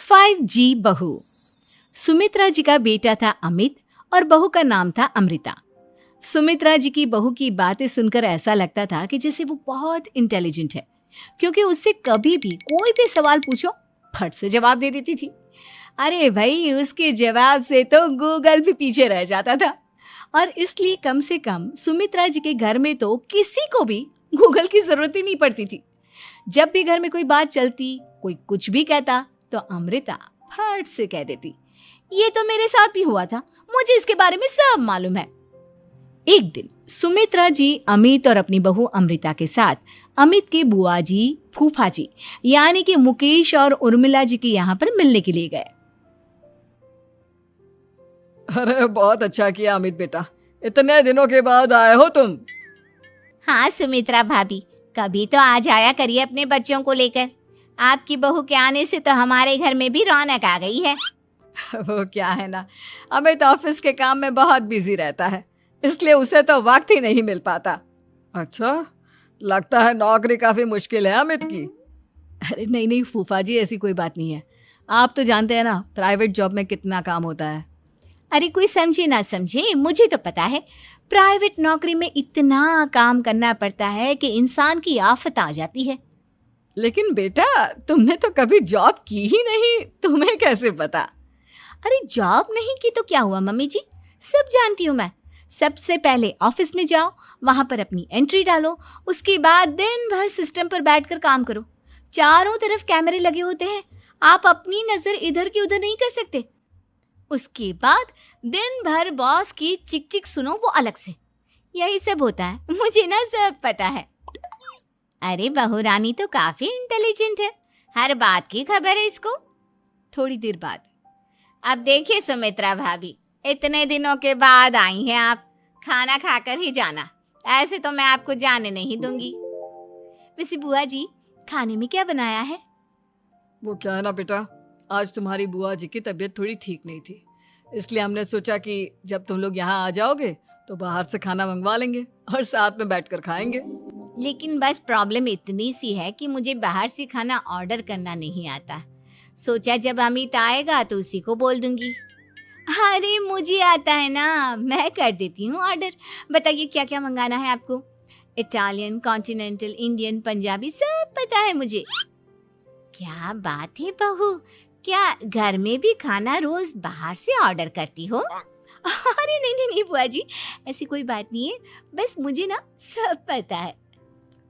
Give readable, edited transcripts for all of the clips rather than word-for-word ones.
5G बहू। सुमित्रा जी का बेटा था अमित और बहू का नाम था अमृता। सुमित्रा जी की बहू की बातें सुनकर ऐसा लगता था कि जैसे वो बहुत इंटेलिजेंट है, क्योंकि उससे कभी भी कोई भी सवाल पूछो फट से जवाब दे देती थी। अरे भाई, उसके जवाब से तो गूगल भी पीछे रह जाता था। और इसलिए कम से कम सुमित्रा जी के घर में तो किसी को भी गूगल की जरूरत ही नहीं पड़ती थी। जब भी घर में कोई बात चलती, कोई कुछ भी कहता, तो अमृता फट से कह देती, ये तो मेरे साथ भी हुआ था, मुझे इसके बारे में सब मालूम है। एक दिन सुमित्रा जी अमित और अपनी बहू अमृता के साथ अमित के बुआ जी, फूफा जी यानी कि मुकेश और उर्मिला जी के यहाँ पर मिलने के लिए गए। अरे बहुत अच्छा किया अमित बेटा, इतने दिनों के बाद आए हो तुम। हाँ सुमित्रा भाभी, कभी तो आ जाया करिए अपने बच्चों को लेकर। आपकी बहू के आने से तो हमारे घर में भी रौनक आ गई है। वो क्या है ना, अमित ऑफिस के काम में बहुत बिजी रहता है, इसलिए उसे तो वक्त ही नहीं मिल पाता। अच्छा, लगता है नौकरी काफी मुश्किल है अमित की। अरे नहीं फूफा जी, ऐसी कोई बात नहीं है। आप तो जानते हैं ना प्राइवेट जॉब में कितना काम होता है। अरे कोई समझे ना समझे, मुझे तो पता है प्राइवेट नौकरी में इतना काम करना पड़ता है कि इंसान की आफत आ जाती है। लेकिन बेटा, तुमने तो कभी जॉब की ही नहीं, तुम्हें कैसे पता? अरे जॉब नहीं की तो क्या हुआ मम्मी जी, सब जानती हूँ मैं। सबसे पहले ऑफिस में जाओ, वहां पर अपनी एंट्री डालो, उसके बाद दिन भर सिस्टम पर बैठकर काम करो। चारों तरफ कैमरे लगे होते हैं, आप अपनी नजर इधर की उधर नहीं कर सकते। उसके बाद दिन भर बॉस की चिक चिक सुनो, वो अलग से। यही सब होता है, मुझे ना सब पता है। अरे बहू रानी तो काफी इंटेलिजेंट है, हर बात की खबर है इसको। थोड़ी देर बाद, अब देखिए सुमित्रा भाभी, इतने दिनों के बाद आई हैं आप, खाना खाकर ही जाना, ऐसे तो मैं आपको जाने नहीं दूंगी। वैसे बुआ जी, खाने में क्या बनाया है? वो क्या है ना बेटा, आज तुम्हारी बुआ जी की तबीयत थोड़ी ठीक नहीं थी, इसलिए हमने सोचा कि जब तुम लोग यहाँ आ जाओगे तो बाहर से खाना मंगवा लेंगे और साथ में बैठकर खाएंगे। लेकिन बस प्रॉब्लम इतनी सी है कि मुझे बाहर से खाना ऑर्डर करना नहीं आता। सोचा जब अमित आएगा तो उसी को बोल दूंगी। अरे मुझे आता है ना, मैं कर देती हूँ ऑर्डर। बताइए क्या क्या मंगाना है आपको? इटालियन, कॉन्टिनेंटल, इंडियन, पंजाबी, सब पता है मुझे। क्या बात है बहू, क्या घर में भी खाना रोज बाहर से ऑर्डर करती हो? अरे नहीं बुआ जी, ऐसी कोई बात नहीं है, बस मुझे ना सब पता है।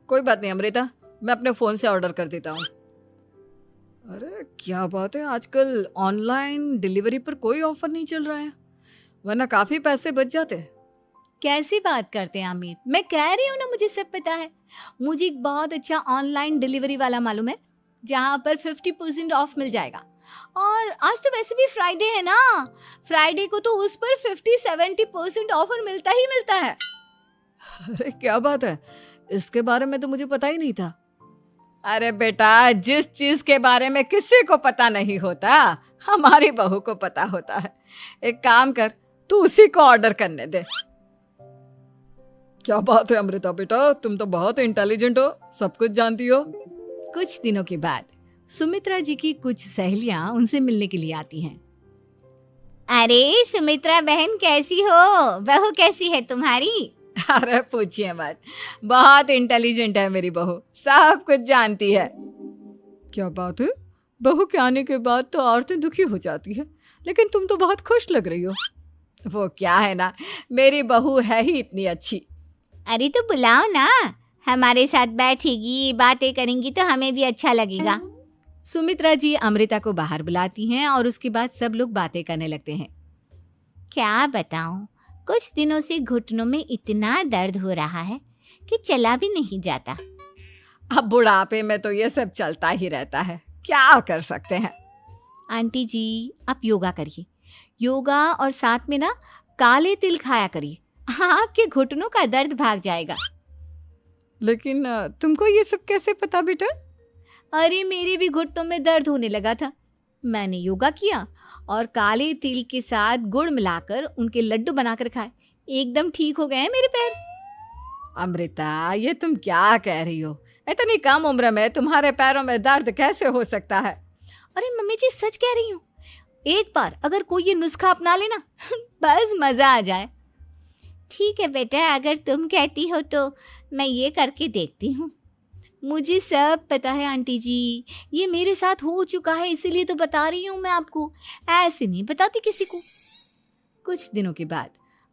कोई बात नहीं अमृता, मैं अपने फोन से ऑर्डर कर देता हूँ। अरे क्या बात है, आजकल ऑनलाइन डिलीवरी पर कोई ऑफर नहीं चल रहा है, वरना काफी पैसे बच जाते। कैसी बात करते हैं अमित, मैं कह रही हूँ ना मुझे सब पता है। मुझे एक बहुत अच्छा ऑनलाइन डिलीवरी वाला मालूम है, जहाँ पर 50% ऑफ मिल जाएगा। और आज तो वैसे भी फ्राइडे है ना, फ्राइडे को तो उस पर 50-70% ऑफर मिलता ही मिलता है। अरे क्या बात है, इसके बारे में तो मुझे पता ही नहीं था। अरे बेटा, जिस चीज के बारे में किसी को पता नहीं होता, हमारी बहू को पता होता है। एक काम कर, तू उसी को ऑर्डर करने दे। क्या बात है अमृता बेटा, तुम तो बहुत इंटेलिजेंट हो, सब कुछ जानती हो। कुछ दिनों के बाद सुमित्रा जी की कुछ सहेलियां उनसे मिलने के लिए आती हैं। अरे सुमित्रा बहन कैसी हो, बहू कैसी है तुम्हारी? अरे पूछिए मत, बहुत इंटेलिजेंट है मेरी बहू, सब कुछ जानती है। क्या बात है, बहू के आने के बाद तो औरतें दुखी हो जाती है, लेकिन तुम तो बहुत खुश लग रही हो। वो क्या है ना, मेरी बहू है ही इतनी अच्छी। अरे तो बुलाओ ना, हमारे साथ बैठेगी, बातें करेंगी तो हमें भी अच्छा लगेगा। सुमित्रा जी अमृता को बाहर बुलाती हैं और उसके बाद सब लोग बातें करने लगते हैं। क्या बताऊं, कुछ दिनों से घुटनों में इतना दर्द हो रहा है कि चला भी नहीं जाता। अब बुढ़ापे में तो ये सब चलता ही रहता है, क्या कर सकते हैं। आंटी जी, आप योगा करिए, योगा और साथ में ना काले तिल खाया करिए, आपके घुटनों का दर्द भाग जाएगा। लेकिन तुमको ये सब कैसे पता बेटा? अरे मेरे भी घुटनों में दर्द होने लगा था, मैंने योगा किया और काले तिल के साथ गुड़ मिलाकर उनके लड्डू बनाकर खाए, एकदम ठीक हो गए हैं मेरे पैर। अमृता, ये तुम क्या कह रही हो? इतनी कम उम्र में तुम्हारे पैरों में दर्द कैसे हो सकता है? अरे मम्मी जी सच कह रही हूँ, एक बार अगर कोई ये नुस्खा अपना लेना बस मजा आ जाए। ठीक है बेटा, अगर तुम कहती हो तो मैं ये करके देखती हूँ। मुझे सब पता है आंटी जी, ये मेरे साथ हो चुका है, इसीलिए तो बता रही हूँ मैं आपको, ऐसे नहीं बताती किसी को। कुछ दिनों के बाद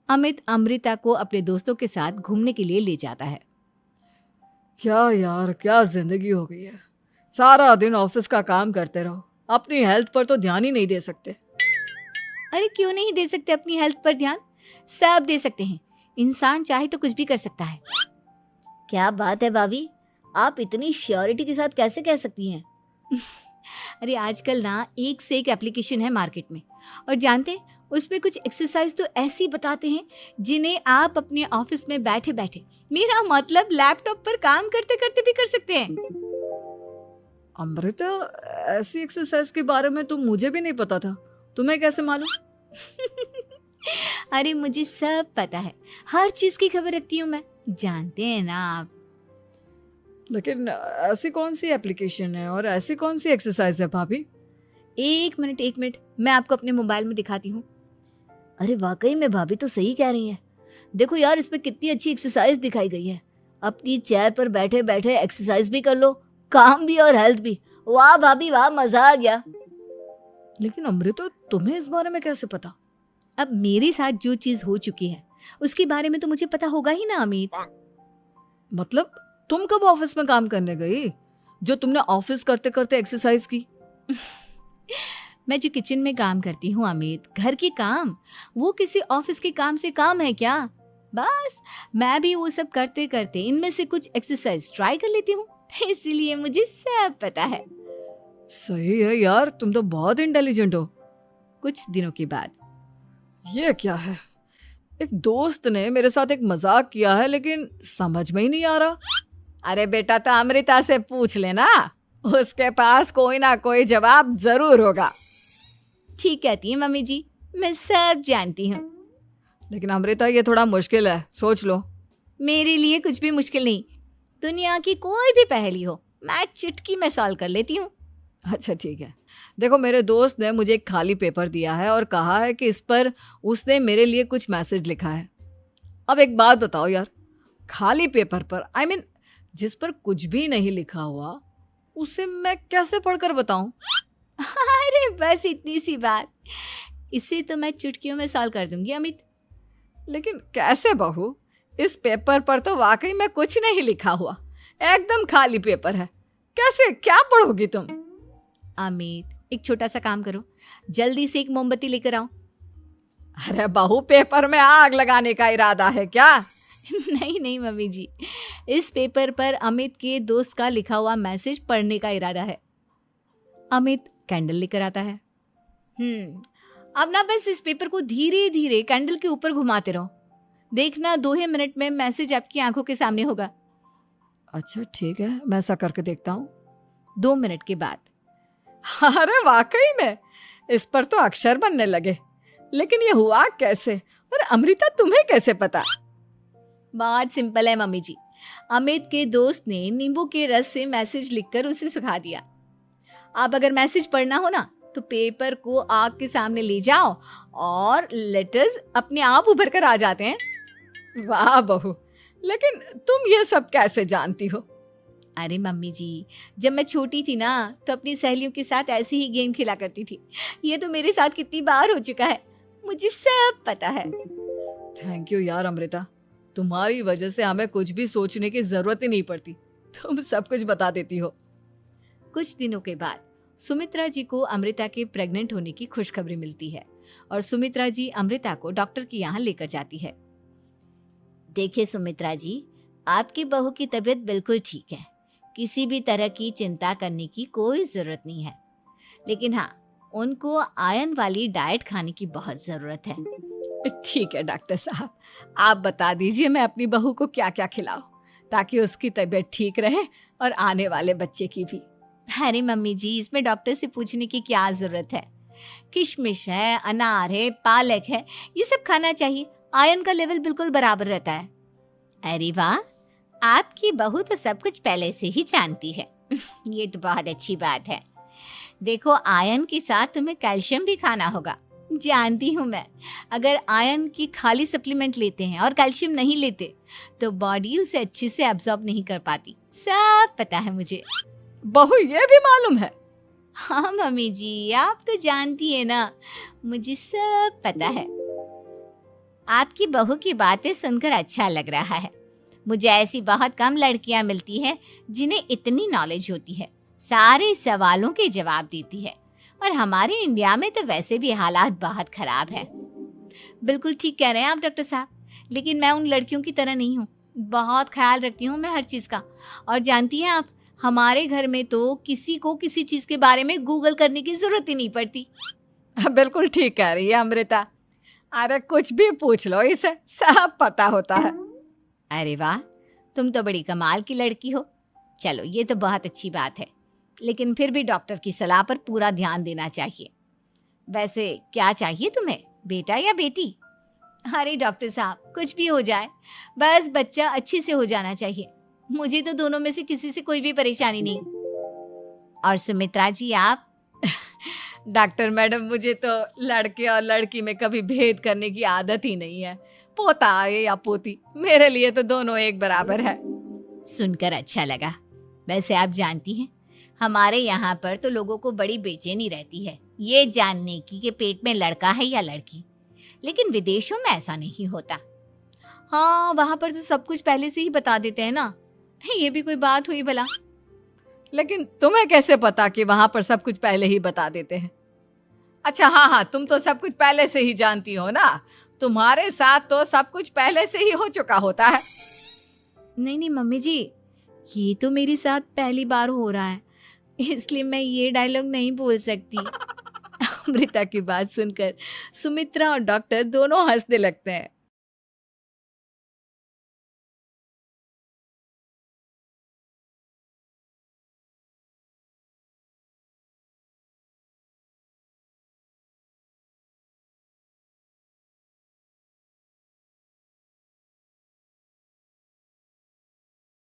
अमित अमृता को अपने दोस्तों के साथ घूमने के लिए ले जाता है। क्या यार, क्या जिंदगी हो गई है। सारा दिन ऑफिस का काम करते रहो, अपनी हेल्थ पर तो ध्यान ही नहीं दे सकते। अरे क्यों नहीं दे सकते अपनी हेल्थ पर ध्यान? सब दे सकते हैं, इंसान चाहे तो कुछ भी कर सकता है। क्या बात है भाभी, आप इतनी श्योरिटी के साथ कैसे कह सकती हैं? अरे आजकल ना एक से एक एप्लीकेशन है मार्केट में, और जानते हैं उसमें कुछ एक्सरसाइज तो ऐसी बताते हैं जिन्हें आप अपने ऑफिस में बैठे बैठे, मेरा मतलब लैपटॉप पर काम करते करते भी कर सकते हैं। अमृता, ऐसी एक्सरसाइज के बारे में तो मुझे भी नहीं पता था, तुम्हें कैसे मालूम? अरे मुझे सब पता है, हर चीज की खबर रखती हूँ मैं, जानते हैं ना आप। लेकिन ऐसी कौन सी एप्लीकेशन है और ऐसी कौन सी एक्सरसाइज है भाभी? एक मिनट, मैं आपको अपने मोबाइल में दिखाती हूँ। अरे वाकई में भाभी तो सही कह रही हैं। देखो यार, इसमें कितनी अच्छी एक्सरसाइज दिखाई गई है। अपनी चेयर पर बैठे बैठे एक्सरसाइज भी कर लो, काम भी और हेल्थ भी। वाह भाभी वाह, मजा आ गया। लेकिन अमृता, तुम्हें इस बारे में कैसे पता? अब मेरे साथ जो चीज हो चुकी है उसके बारे में तो मुझे पता होगा ही ना अमित। मतलब तुम कब ऑफिस में काम करने गई जो तुमने ऑफिस करते करते एक्सरसाइज की? मैं जो किचन में काम करती हूँ अमित, घर के काम, वो किसी ऑफिस के काम से काम है क्या? बस मैं भी वो सब करते करते इनमें से कुछ एक्सरसाइज ट्राई कर लेती हूँ, इसीलिए मुझे सब पता है। सही है यार, तुम तो बहुत इंटेलिजेंट हो। कुछ दिनों के बाद ये क्या है? एक दोस्त ने मेरे साथ एक मजाक किया है, लेकिन समझ में ही नहीं आ रहा। अरे बेटा, तो अमृता से पूछ लेना, उसके पास कोई ना कोई जवाब जरूर होगा। ठीक कहती है मम्मी जी, मैं सब जानती हूँ। लेकिन अमृता, ये थोड़ा मुश्किल है, सोच लो। मेरे लिए कुछ भी मुश्किल नहीं, दुनिया की कोई भी पहेली हो मैं चुटकी में सॉल्व कर लेती हूँ। अच्छा ठीक है, देखो मेरे दोस्त ने मुझे एक खाली पेपर दिया है और कहा है कि इस पर उसने मेरे लिए कुछ मैसेज लिखा है। अब एक बात बताओ यार, खाली पेपर पर, आई मीन जिस पर कुछ भी नहीं लिखा हुआ, उसे मैं कैसे पढ़कर बताऊं? अरे बस इतनी सी बात, इसे तो मैं चुटकियों में सॉल्व कर दूंगी अमित। लेकिन कैसे बहू? इस पेपर पर तो वाकई में कुछ नहीं लिखा हुआ, एकदम खाली पेपर है, कैसे, क्या पढ़ोगी तुम? अमित, एक छोटा सा काम करो, जल्दी से एक मोमबत्ती लेकर आओ। अरे बहू, पेपर में आग लगाने का इरादा है क्या? नहीं मम्मी जी, इस पेपर पर अमित के दोस्त का लिखा हुआ मैसेज पढ़ने का इरादा है। अमित कैंडल लेकर आता है। अब ना बस इस पेपर को धीरे धीरे कैंडल के ऊपर घुमाते रहो, देखना 2 ही मिनट में मैसेज आपकी आंखों के सामने होगा। अच्छा ठीक है, मैं ऐसा करके देखता हूँ। 2 मिनट के बाद, अरे वाकई में इस पर तो अक्षर बनने लगे, लेकिन ये हुआ कैसे? और अमृता, तुम्हें कैसे पता? बहुत सिंपल है मम्मी जी, अमित के दोस्त ने नींबू के रस से मैसेज लिखकर उसे सुखा दिया। अब अगर मैसेज पढ़ना हो ना तो पेपर को आग के सामने ले जाओ और लेटर्स अपने आप उभर कर आ जाते हैं। वाह बहू, लेकिन तुम ये सब कैसे जानती हो? अरे मम्मी जी, जब मैं छोटी थी ना तो अपनी सहेलियों के साथ ऐसे ही गेम खेला करती थी। ये तो मेरे साथ कितनी बार हो चुका है, मुझे सब पता है। थैंक यू यार अमृता, तुम्हारी वजह से हमें कुछ भी सोचने की जरूरत ही नहीं पड़ती, तुम सब कुछ बता देती हो। कुछ दिनों के बाद सुमित्रा जी को अमृता के प्रेग्नेंट होने की खुशखबरी मिलती है और सुमित्रा जी अमृता को डॉक्टर के यहाँ लेकर जाती है। देखिए सुमित्रा जी, आपकी बहू की तबीयत बिल्कुल ठीक है, किसी भी तरह की चिंता करने की कोई जरूरत नहीं है, लेकिन हाँ, उनको आयरन वाली डाइट खाने की बहुत जरूरत है। ठीक है डॉक्टर साहब, आप बता दीजिए मैं अपनी बहू को क्या क्या खिलाऊं ताकि उसकी तबीयत ठीक रहे और आने वाले बच्चे की भी। अरे मम्मी जी, इसमें डॉक्टर से पूछने की क्या जरूरत है, किशमिश है, अनार है, पालक है, ये सब खाना चाहिए, आयरन का लेवल बिल्कुल बराबर रहता है। अरे वाह, आपकी बहू तो सब कुछ पहले से ही जानती है। ये तो बहुत अच्छी बात है। देखो, आयरन के साथ तुम्हें कैल्शियम भी खाना होगा। जानती हूँ मैं, अगर आयरन की खाली सप्लीमेंट लेते हैं और कैल्शियम नहीं लेते तो बॉडी उसे अच्छे से एब्जॉर्ब नहीं कर पाती। सब पता है मुझे। बहू ये भी मालूम है? हाँ मम्मी जी, आप तो जानती है ना, मुझे सब पता है। आपकी बहू की बातें सुनकर अच्छा लग रहा है। मुझे ऐसी बहुत कम लड़कियां मिलती हैं जिन्हें इतनी नॉलेज होती है, सारे सवालों के जवाब देती है। और हमारे इंडिया में तो वैसे भी हालात बहुत खराब है। बिल्कुल ठीक कह रहे हैं आप डॉक्टर साहब, लेकिन मैं उन लड़कियों की तरह नहीं हूँ। बहुत ख्याल रखती हूँ मैं हर चीज़ का। और जानती हैं आप, हमारे घर में तो किसी को किसी चीज़ के बारे में गूगल करने की ज़रूरत ही नहीं पड़ती। बिल्कुल ठीक कह रही है अमृता। अरे कुछ भी पूछ लो इसे, सब पता होता है। अरे वाह, तुम तो बड़ी कमाल की लड़की हो। चलो, ये तो बहुत अच्छी बात है, लेकिन फिर भी डॉक्टर की सलाह पर पूरा ध्यान देना चाहिए। वैसे क्या चाहिए तुम्हें, बेटा या बेटी? अरे डॉक्टर साहब, कुछ भी हो जाए, बस बच्चा अच्छे से हो जाना चाहिए। मुझे तो दोनों में से किसी से कोई भी परेशानी नहीं। और सुमित्रा जी, आप? डॉक्टर मैडम, मुझे तो लड़के और लड़की में कभी भेद करने की आदत ही नहीं है। पोता आए या पोती, मेरे लिए तो दोनों एक बराबर है। सुनकर अच्छा लगा। वैसे आप जानती हैं, हमारे यहाँ पर तो लोगों को बड़ी बेचैनी रहती है ये जानने की कि पेट में लड़का है या लड़की, लेकिन विदेशों में ऐसा नहीं होता। हाँ, वहाँ पर तो सब कुछ पहले से ही बता देते हैं ना। ये भी कोई बात हुई भला? लेकिन तुम्हें कैसे पता कि वहां पर सब कुछ पहले ही बता देते हैं? अच्छा हाँ, तुम तो सब कुछ पहले से ही जानती हो ना। तुम्हारे साथ तो सब कुछ पहले से ही हो चुका होता है। नहीं मम्मी जी, ये तो मेरे साथ पहली बार हो रहा है, इसलिए मैं ये डायलॉग नहीं बोल सकती। अमृता की बात सुनकर सुमित्रा और डॉक्टर दोनों हंसने लगते हैं।